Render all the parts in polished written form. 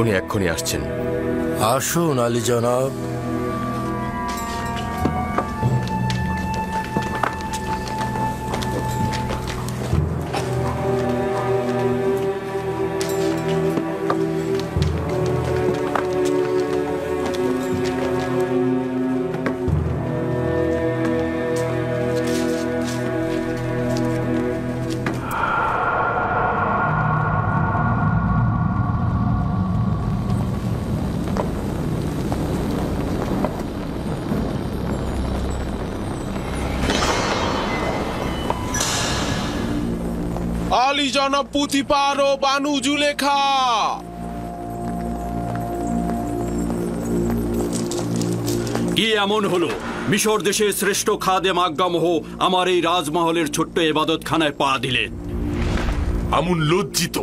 উনি এক্ষুনি আসছেন। আসুন আলী জনাব। আলী জনাব পুতিপার ও বানু জুলেখা। কি এমন হলো মিশর দেশের শ্রেষ্ঠ খাদেম আজ্ঞামহ আমার এই রাজমহলের ছোট্ট ইবাদতখানায় পা দিলেন? আমুন লজ্জিত।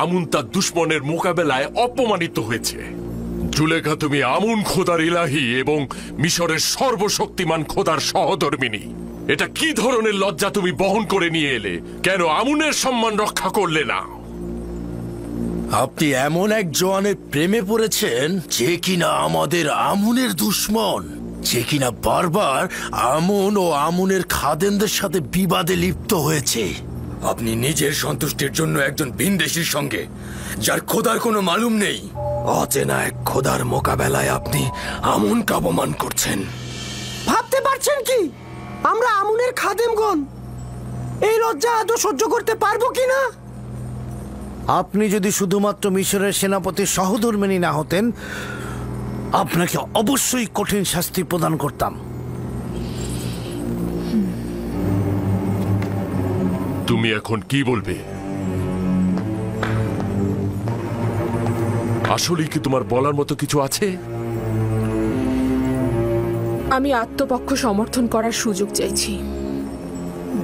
আমুন তার দুশ্মনের মোকাবেলায় অপমানিত হয়েছে। জুলেখা, তুমি আমুন খোদার ইলাহি এবং মিশরের সর্বশক্তিমান খোদার সহধর্মিনী। এটা কি ধরনের লজ্জা তুমি বহন করে নিয়ে এলে? কেন আমুনের সম্মান রক্ষা করলে না? আপনি এমন এক জওয়ানের প্রেমে পড়েছেন যে কিনা আমাদের আমুনের দুশ্মন, যে কিনা বারবার আমুন ও আমুনের খাদেমদের সাথে বিবাদে লিপ্ত হয়েছে। আপনি নিজের সন্তুষ্টির জন্য একজন ভিনদেশীর সঙ্গে, যার খোদার কোনো মালুম নেই, অচেনা এক খোদার মোকাবেলায় আপনি আমুনকে অপমান করছেন। ভাবতে পারছেন কি আমরা আমুনের খাদেমগণ এই লজ্জা আদৌ সহ্য করতে পারবো কিনা? আপনি যদি শুধুমাত্র মিশরের সেনাপতির সহধর্মিণী না হতেন, আপনাকে অবশ্যই কঠিন শাস্তি প্রদান করতাম। তুমি এখন কি বলবে? আসলে কি তোমার বলার মতো কিছু আছে? আমি আত্মপক্ষ সমর্থন করার সুযোগ চাইছি।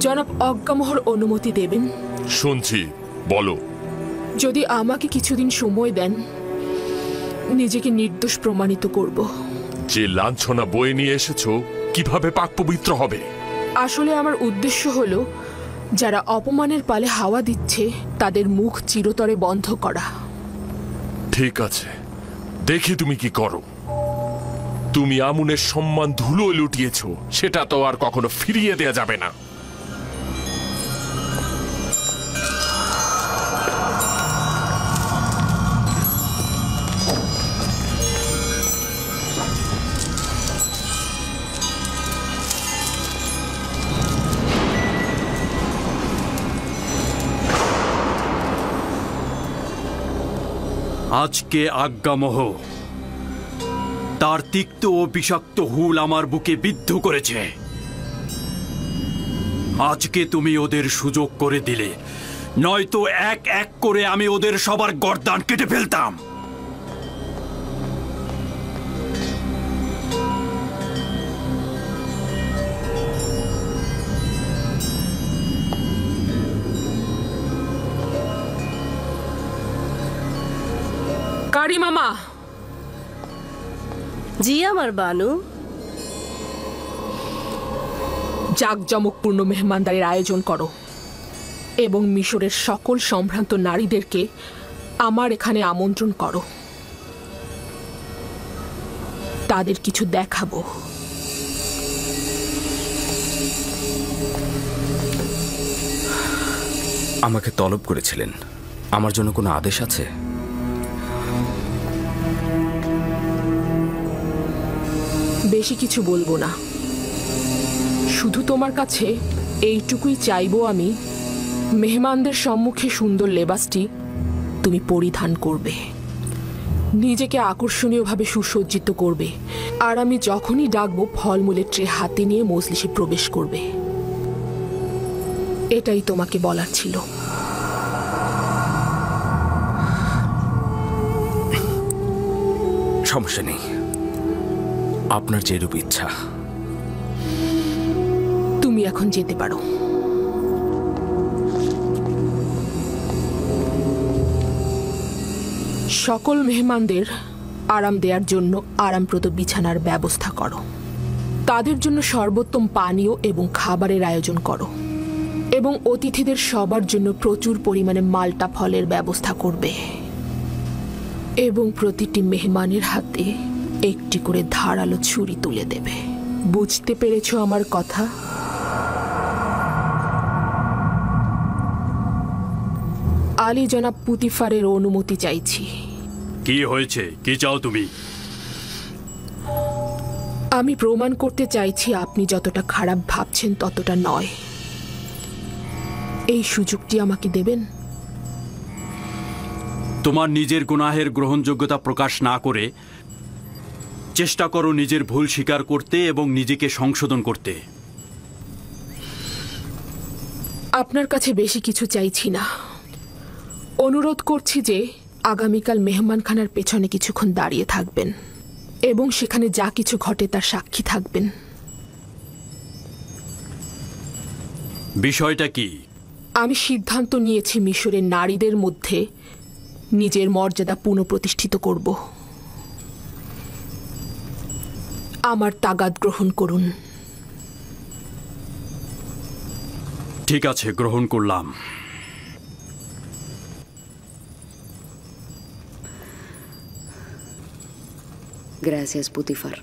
জনাব অজ্ঞামহর অনুমতি দেবেন? শুনছি, বলো। যদি আমাকে কিছুদিন সময় দেন, নিজেকে নির্দোষ প্রমাণিত করব। যে লাঞ্ছনা বয়ে নিয়ে এসেছো কিভাবে পাক পবিত্র হবে? আসলে আমার উদ্দেশ্য হলো যারা অপমানের পালে হাওয়া দিচ্ছে তাদের মুখ চিরতরে বন্ধ করা। ঠিক আছে, দেখি তুমি কি করো। তুমি আমুনের সম্মান ধুলো লুটিয়েছো, সেটা তো আর কখনো ফিরিয়ে দেয়া যাবে না। আজকে আজ্ঞামহ তার তিক্ত ও বিষাক্ত হুল আমার বুকে বিদ্ধ করেছে। আজকে তুমি ওদের সুযোগ করে দিলে, নয়তো এক এক করে আমি ওদের সবার গর্দান কেটে ফেলতাম। কারি মামা। জি আমার বানু। জাঁকজমকপূর্ণ মেহমানদারির আয়োজন করো এবং মিশরের সকল সম্ভ্রান্ত নারীদেরকে আমার এখানে আমন্ত্রণ করো। তাদের কিছু দেখাবো। আমাকে তলব করেছিলেন, আমার জন্য কোনো আদেশ আছে? বেশি কিছু বলবো না, শুধু তোমার কাছে এইটুকুই চাইবো আমি, মেহমানদের সম্মুখে সুন্দর লেবাসটি তুমি পরিধান করবে, নিজেকে আকর্ষণীয়ভাবে সুসজ্জিত করবে, আর আমি যখনই ডাকবো ফলমূলের ট্রে হাতে নিয়ে মজলিসে প্রবেশ করবে। এটাই তোমাকে বলার ছিল। সমস্যা নেই, আপনার যেরূপ ইচ্ছা। তুমি এখন যেতে পারো। সকল মেহমানদের আরাম দেওয়ার জন্য আরামপ্রদ বিছানার ব্যবস্থা করো। তাদের জন্য সর্বোত্তম পানীয় এবং খাবারের আয়োজন করো এবং অতিথিদের সবার জন্য প্রচুর পরিমাণে মাল্টা ফলের ব্যবস্থা করবে। এবং প্রতিটি মেহমানের হাতে একটি করে ধারালো ছুরি তুলে দেবে। বুঝতে পেরেছো আমার কথা? আলী জনাব পুতিফারের অনুমতি চাইছি। কি হয়েছে? কি চাও তুমি? আমি প্রমাণ করতে চাইছি আপনি যতটা খারাপ ভাবছেন ততটা নয়। এই সুযোগটি আমাকে দেবেন? তোমার নিজের গুনাহের গ্রহণযোগ্যতা প্রকাশ না করে চেষ্টা করো নিজের ভুল স্বীকার করতে এবং নিজেকে সংশোধন করতে। আপনার কাছে বেশি কিছু চাইছি না। অনুরোধ করছি যে আগামীকাল মেহমানখানার পেছনে কিছুক্ষণ দাঁড়িয়ে থাকবেন এবং সেখানে যা কিছু ঘটে তার সাক্ষী থাকবেন। বিষয়টা কি? আমি সিদ্ধান্ত নিয়েছি মিশরের নারীদের মধ্যে নিজের মর্যাদা পুনঃপ্রতিষ্ঠিত করব। আমার তাগাদ গ্রহণ করুন। ঠিক আছে, গ্রহণ করলাম। Gracias, Putifar.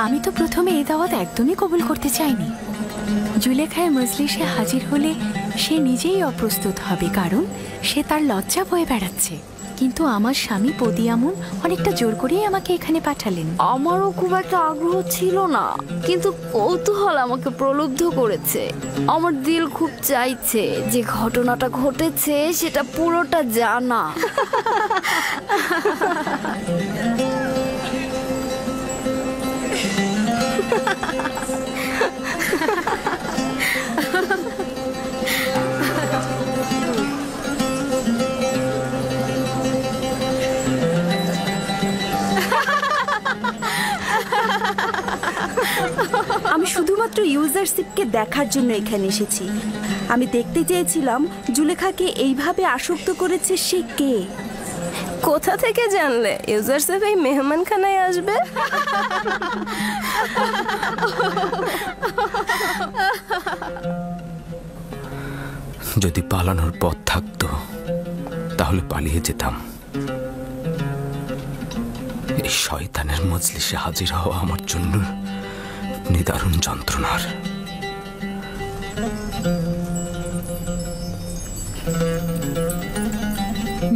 আমি তো প্রথমে এই দাওয়াত একদমই কবুল করতে চাইনি। জুলেখায় মজলিসে হাজির হলে সে নিজেই অপ্রস্তুত হবে, কারণ সে তার লজ্জা বয়ে বেড়াচ্ছে। কিন্তু আমার স্বামী পদিয়ামুন অনেকটা জোর করেই আমাকে এখানে পাঠালেন। আমারও খুব একটা আগ্রহ ছিল না, কিন্তু কৌতূহল আমাকে প্রলুব্ধ করেছে। আমার দিল খুব চাইছে যে ঘটনাটা ঘটেছে সেটা পুরোটা জানা। আমি শুধুমাত্র ইউজারশিপকে দেখার জন্য এখানে এসেছি। আমি দেখতে চেয়েছিলাম জুলেখাকে এইভাবে আসক্ত করেছে সে কে। কোথা থেকে জানলে ইউজারশিপ এই মেহমানখানায় আসবে? যদি পালানোর পথ থাকতো তাহলে পালিয়ে যেতাম। এই শয়তানের মজলিসে হাজির হওয়া আমার জন্য নিদারুণ যন্ত্রণার।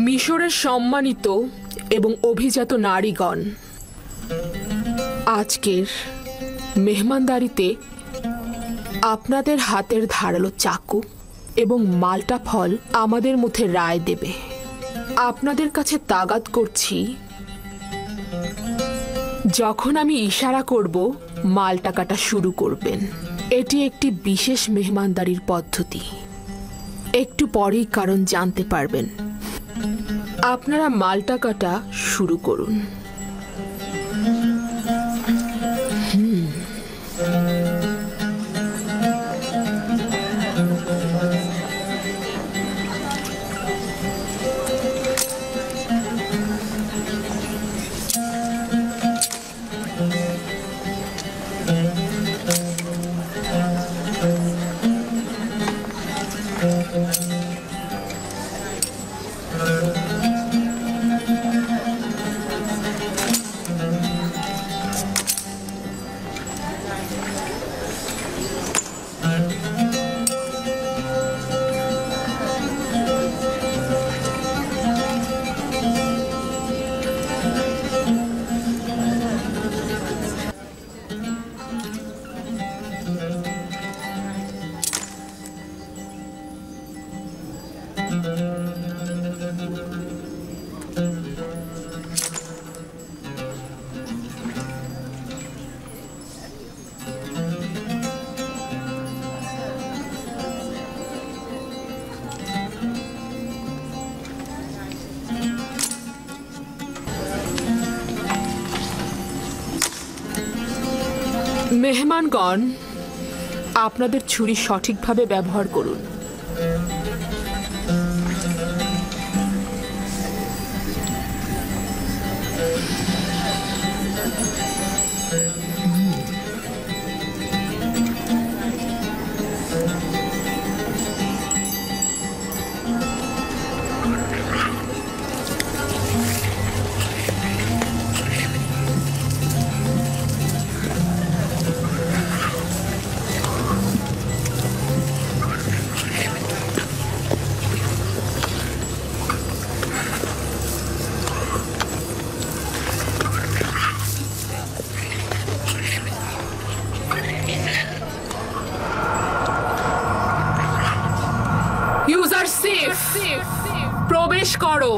মিশরের সম্মানিত এবং অভিজাত নারীগণ, আজকের মেহমানদারিতে আপনাদের হাতের ধারালো চাকু এবং মাল্টা ফল আমাদের মধ্যে রায় দেবে। আপনাদের কাছে তাগাদ করছি যখন আমি ইশারা করব মালটা কাটা শুরু করবেন। এটি একটি বিশেষ মেহমানদারির পদ্ধতি। একটু পরেই কারণ জানতে পারবেন। আপনারা মালটা কাটা শুরু করুন। মেহমানগণ, আপনাদের ছুরি সঠিকভাবে ব্যবহার করুন। ইউজারশিপ, প্রবেশ করো।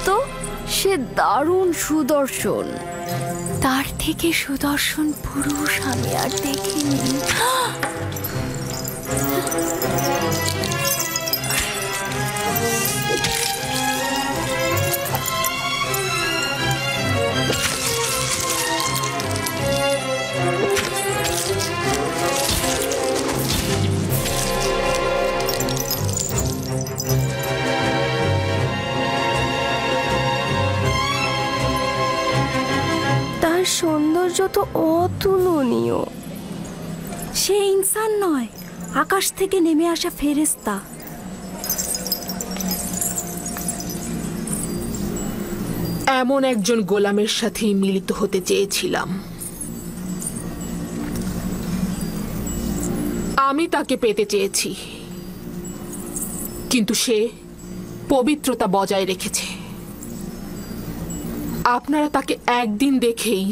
তো সে দারুণ সুদর্শন। তার থেকে সুদর্শন পুরুষ আমি আর দেখিনি। সৌন্দর্য তো অতুলনীয়। সে ইনসান নয়, আকাশ থেকে নেমে আসা ফেরেশতা। এমন একজন গোলামের সাথেই মিলিত হতে চেয়েছিলাম। আমি তাকে পেতে চেয়েছি, কিন্তু সে পবিত্রতা বজায় রেখেছে। আপনারা তাকে একদিন দেখেই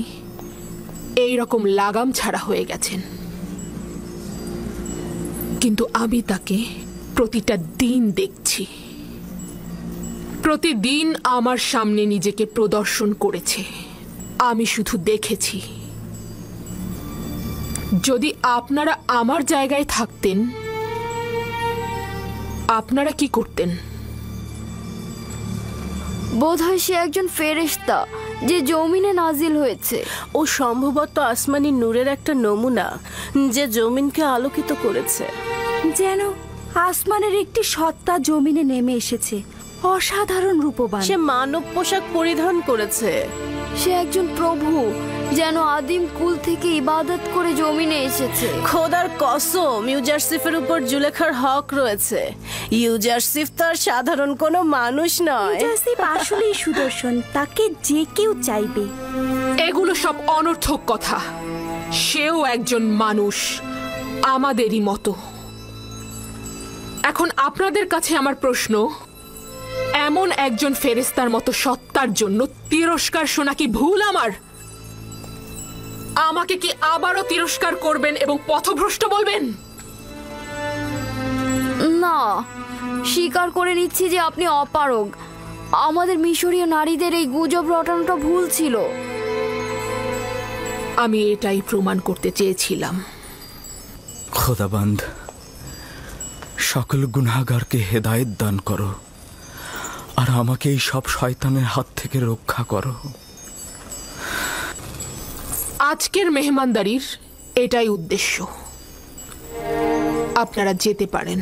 এই রকম লাগাম ছাড়া হয়ে গেছেন, কিন্তু আমি তাকে প্রতিটা দিন দেখছি। প্রতিদিন আমার সামনে নিজেকে প্রদর্শন করেছে, আমি শুধু দেখেছি। যদি আপনারা আমার জায়গায় থাকতেন, আপনারা কি করতেন? বোধহয় সে একজন ফেরেশতা যে জমিনে নাজিল হয়েছে। ও সম্ভবত আসমানি নূরের একটা নমুনা যে জমিনকে আলোকিত করেছে। যেন আসমানের একটি সত্তা জমিনে নেমে এসেছে, অসাধারণ রূপবান। সে মানব পোশাক পরিধান করেছে। সে একজন প্রভু, যেন আদিম কুল থেকে ইবাদত করে জমিনে এসেছে। খোদার কসম, ইউজারসিফের উপর জুলেখার হক রয়েছে। ইউজারসিফ তার সাধারণ কোনো মানুষ নয়। ইউজারসিফ আসলেই সুদর্শন, তাকে যে কেউ চাইবে। এগুলো সব অনর্থক কথা। সেও একজন মানুষ, আমাদেরই মতো। এখন আপনাদের কাছে আমার প্রশ্ন, এমন একজন ফেরেশতার মতো সত্তার জন্য তিরস্কার শোনা কি ভুল আমার? আমাকে কি আবারও তিরস্কার করবেন এবং পথভ্রষ্ট বলবেন? না, স্বীকার করে নিচ্ছি যে আপনি অপারগ। আমাদের মিশরীয় নারীদের এই গুজব রটানোটা ভুল ছিল। আমি এটাই প্রমাণ করতে চেয়েছিলাম। খোদাবন্দ, সকল গুনাহগারকে হেদায়েত দান করো, আর আমাকে এই সব শয়তানের হাত থেকে রক্ষা করো। আজকের মেহমানদারির এটাই উদ্দেশ্য। আপনারা যেতে পারেন।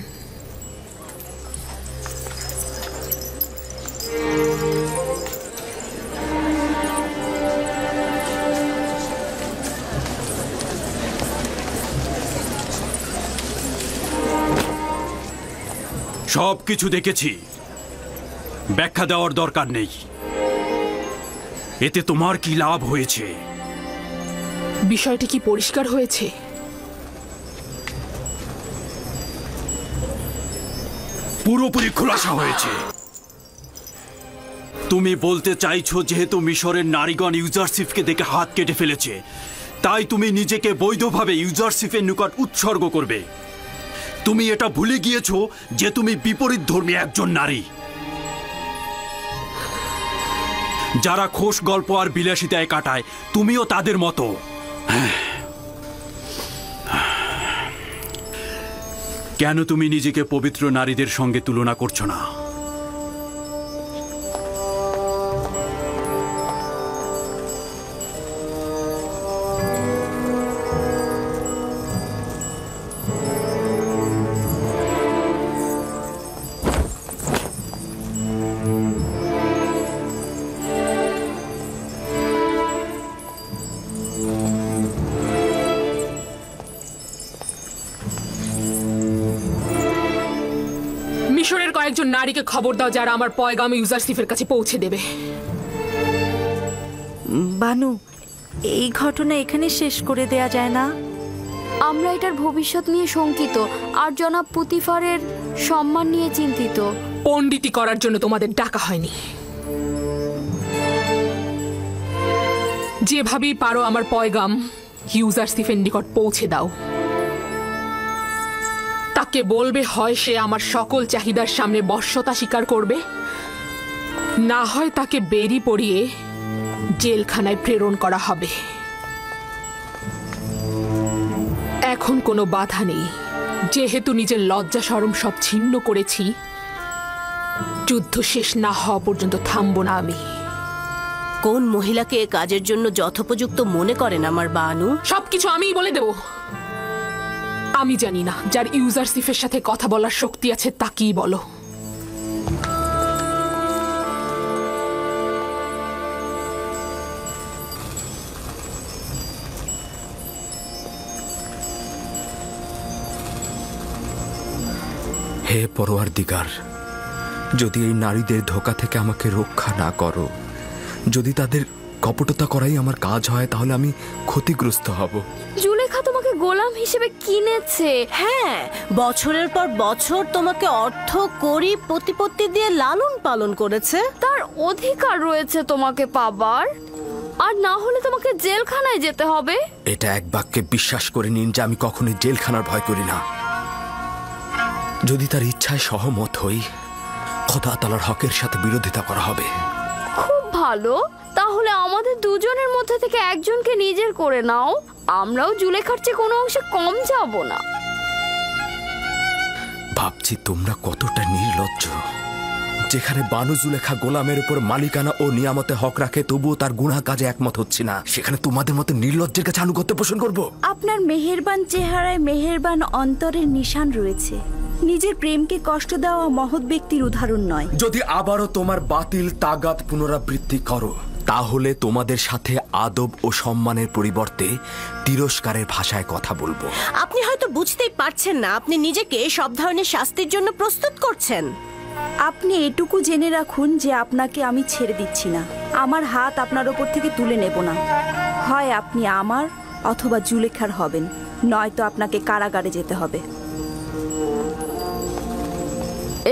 সব কিছু দেখেছি, ব্যাখ্যা দেওয়ার দরকার নেই। এতে তোমার কি লাভ হয়েছে? বিষয়টি কি পরিষ্কার হয়েছে? পুরোপুরি খোলাসা হয়েছে। তুমি বলতে চাইছো যেহেতু মিশরের নারীগণ ইউজারসিফকে দেখে হাত কেটে ফেলেছে, তাই তুমি নিজেকে বৈধভাবে ইউজারসিফের নিকট উৎসর্গ করবে। তুমি এটা ভুলে গিয়েছো যে তুমি বিপরীত ধর্মী একজন নারী। যারা খোশ গল্প আর বিলাসিতায় কাটায়, তুমিও তাদের মতো। কেন তুমি নিজেকে পবিত্র নারীদের সঙ্গে তুলনা করছো না? মিশরের কয়েকজন নারীকে খবর দাও যারা আমার পয়গাম ইউজারসিফের কাছে পৌঁছে দেবে। বানু, এই ঘটনা এখানে শেষ করে দেয়া যায় না? আমরা এটার ভবিষ্যৎ নিয়ে শঙ্কিত, আর জনাব পুতিফারের সম্মান নিয়ে চিন্তিত। পণ্ডিতি করার জন্য তোমাদের ডাকা হয়নি। যেভাবেই পারো আমার পয়গাম ইউজারসিফের নিকট পৌঁছে দাও। তাকে বলবে হয় সে আমার সকল চাহিদার সামনে বশ্যতা স্বীকার করবে, না হয় তাকে বেরি পড়িয়ে জেলখানায় প্রেরণ করা হবে। এখন কোনো বাধা নেই, যেহেতু নিজের লজ্জা শরম সব ছিন্ন করেছি। যুদ্ধ শেষ না হওয়া পর্যন্ত থামবো না আমি। কোন মহিলাকে এ কাজের জন্য যথোপযুক্ত মনে করেন আমার বানু? সবকিছু আমিই বলে দেব। আমি জানি না, যার ইউজারসিফের সাথে কথা বলার শক্তি আছে তাকেই বলো। হে পরওয়ারদিগার, যদি এই নারীদের ধোঁকা থেকে আমাকে রক্ষা না করো, যদি তাদের কপটতা করাই আমার কাজ হয়, তাহলে আমি ক্ষতিগ্রস্ত হব। জুলেখা তোমাকে গোলাম হিসেবে কিনেছে। হ্যাঁ, বছরের পর বছর তোমাকে অর্থ করি প্রতিপত্তি দিয়ে লালন পালন করেছে। তার অধিকার রয়েছে তোমাকে পাবার, আর না হলে তোমাকে জেলখানায় যেতে হবে। এটা এক বাক্যে বিশ্বাস করে নিন যে আমি কখনোই জেলখানার ভয় করি না। যদি তার ইচ্ছায় সহমত হই, খোদা তাআলার হকের সাথে বিরোধিতা করা হবে। খুব ভালো, তাহলে আমাদের দুজনের মধ্যে থেকে একজনকে নিজের করে নাও। আমরাও জুলেখার চেয়ে কোনো অংশে কম যাব না। ভাবছি তোমরা কতটা নির্লজ্জ। যেখানে বানু জুলেখা গোলামের উপর মালিকানা ও নিয়ামতে হক রাখে, তবুও তার গুনাহ কাজে একমত হচ্ছে না, সেখানে তোমাদের মতো নির্লজ্জের কাছে আনুগত্য পোষণ করব? আপনার মেহেরবান চেহারায় মেহেরবান অন্তরের নিশান রয়েছে। নিজের প্রেমকে কষ্ট দেওয়া মহৎ ব্যক্তির উদাহরণ নয়। যদি আবারও তোমার বাতিল তাগাদ পুনরাবৃত্তি করো, তাহলে তোমাদের সাথে আদব ও সম্মানের পরিবর্তে তিরস্কারের ভাষায় কথা বলবো। আপনি হয়তো বুঝতেই পারছেন না আপনি নিজেকে সব ধরনের শাস্তির জন্য প্রস্তুত করছেন। আপনি এটুকু জেনে রাখুন যে আপনাকে আমি ছেড়ে দিচ্ছি না। আমার হাত আপনার ওপর থেকে তুলে নেব না। হয় আপনি আমার অথবা জুলেখার হবেন, নয়তো আপনাকে কারাগারে যেতে হবে।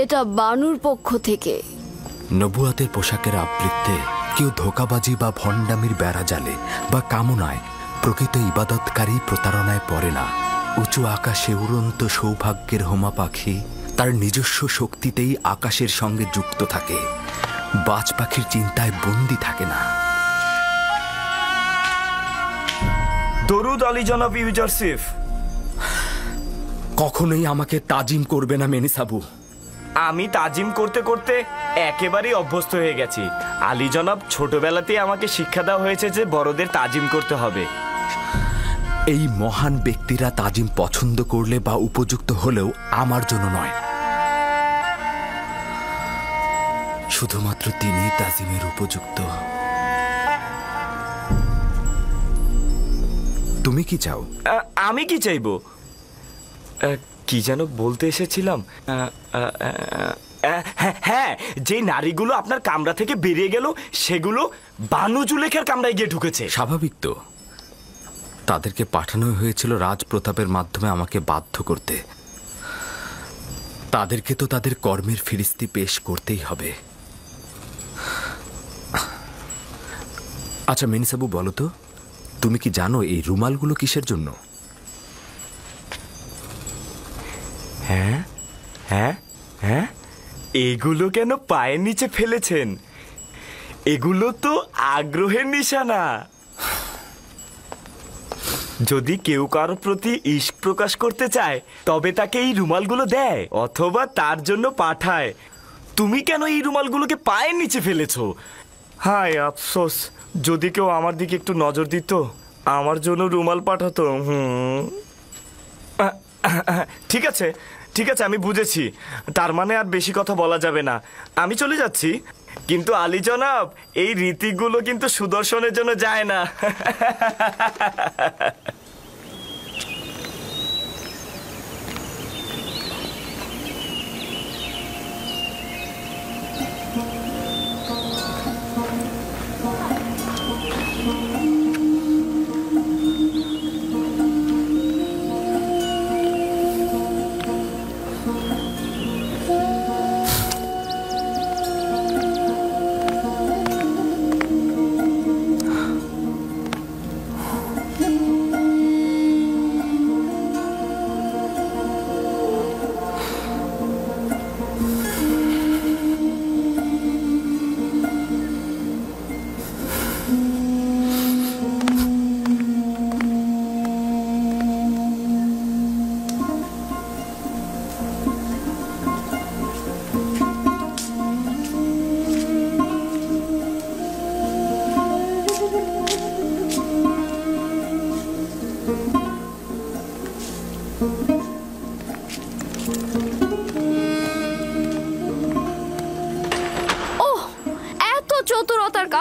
এটা বানুর পক্ষ থেকে। নবুয়াতের পোশাকের আবৃত্তে কেউ ধোঁকাবাজি বা ভণ্ডামির বেড়া জালে বা কামনায় প্রকৃত ইবাদতকারী প্রতারণায় পড়ে না। উঁচু আকাশে উড়ন্ত সৌভাগ্যের হোমা পাখি তার নিজস্ব শক্তিতেই আকাশের সঙ্গে যুক্ত থাকে, বাজ পাখির চিন্তায় বন্দী থাকে না। দরুদ আলী জনাব ইউজারসিফ। কখনোই আমাকে তাজিম করবে না মেনিসাবু। আমি তাজিম করতে করতে একেবারেই অভ্যস্ত হয়ে গেছি। আলী জনাব, ছোটবেলাতেই আমাকে শিক্ষা দেওয়া হয়েছে যে বড়দের তাজিম করতে হবে। এই মহান ব্যক্তিরা তাজিম পছন্দ করলে বা উপযুক্ত হলেও আমার জন্য নয়, শুধুমাত্র তিনি তাজিমের উপযুক্ত। তুমি কি চাও? আমি কি চাইবো? কি যেন বলতে এসেছিলাম। হ্যাঁ, যে নারীগুলো আপনার কামরা থেকে বেরিয়ে গেল সেগুলো বানু জুলেখার কামরায় গিয়ে ঢুকেছে। স্বাভাবিক তো, তাদেরকে পাঠানো হয়েছিল রাজপ্রতাপের মাধ্যমে আমাকে বাধ্য করতে। তাদেরকে তো তাদের কর্মের ফিরিস্তি পেশ করতেই হবে। আচ্ছা মেনিসাবু, বলো তো, তুমি কি জানো এই রুমালগুলো কিসের জন্য? হ্যাঁ হ্যাঁ হ্যাঁ, এগুলো কেন পায়ের নিচে ফেলেছেন? এগুলো তো আগ্রহের নিশানা। যদি কেউ কারো প্রতি ইশক প্রকাশ করতে চায় তবে তাকে এই রুমালগুলো দেয় অথবা তার জন্য পাঠায়। তুমি কেন এই রুমালগুলোকে পায়ের নিচে ফেলেছো? হায় আফসোস, যদি কেউ আমার দিকে একটু নজর দিত, আমার জন্য রুমাল পাঠাতো। ঠিক আছে ঠিক আছে, আমি বুঝেছি। তার মানে আর বেশি কথা বলা যাবে না। আমি চলে যাচ্ছি। কিন্তু আলী জনাব, এই রীতিগুলো কিন্তু সুদর্শনের জন্য যায় না।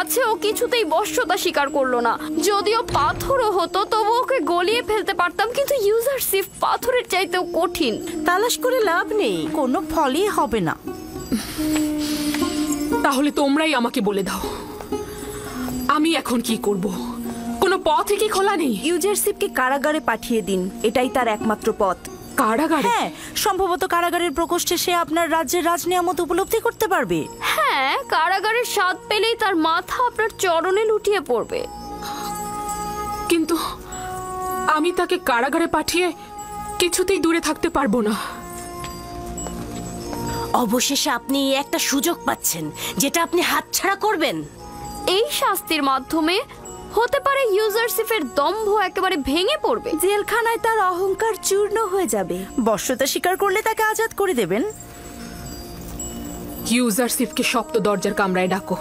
কাছে ও কিছুতেই বশ্যতা স্বীকার করলো না। যদিও পাথরও হতো তবু ওকে গলিয়ে ফেলতে পারতাম, কিন্তু ইউজারশিপ পাথরের চাইতেও কঠিন। তালাশ করে লাভ নেই, কোনো ফলই হবে না। তাহলে তোমরাই আমাকে বলে দাও, আমি এখন কি করব? কোনো পথ কি খোলা নেই? ইউজারশিপকে কারাগারে পাঠিয়ে দিন, এটাই তার একমাত্র পথ। কারাগারে? হ্যাঁ, সম্ভবত কারাগারের প্রকোষ্ঠে সে আপনার রাজ্যের রাজনিয়ামত উপলব্ধি করতে পারবে। হ্যাঁ, কারাগারের স্বাদ পেলেই তার মাথা আপনার চরণে লুটিয়ে পড়বে। কিন্তু আমি তাকে কারাগারে পাঠিয়ে কিছুতেই দূরে থাকতে পারবো না। অবশেষে আপনি একটা সুযোগ পাচ্ছেন যেটা আপনি হাতছাড়া করবেন। এই শাস্তির মাধ্যমে হতে পারে ইউজারশিপের দম্ভ একেবারে ভেঙে পড়বে। জেলখানায় তার অহংকার চূর্ণ হয়ে যাবে। বশ্যতা স্বীকার করলে তাকে আজাদ করে দেবেন। ইউজারশিপকে শক্ত দরজার কামরায় ডাকো।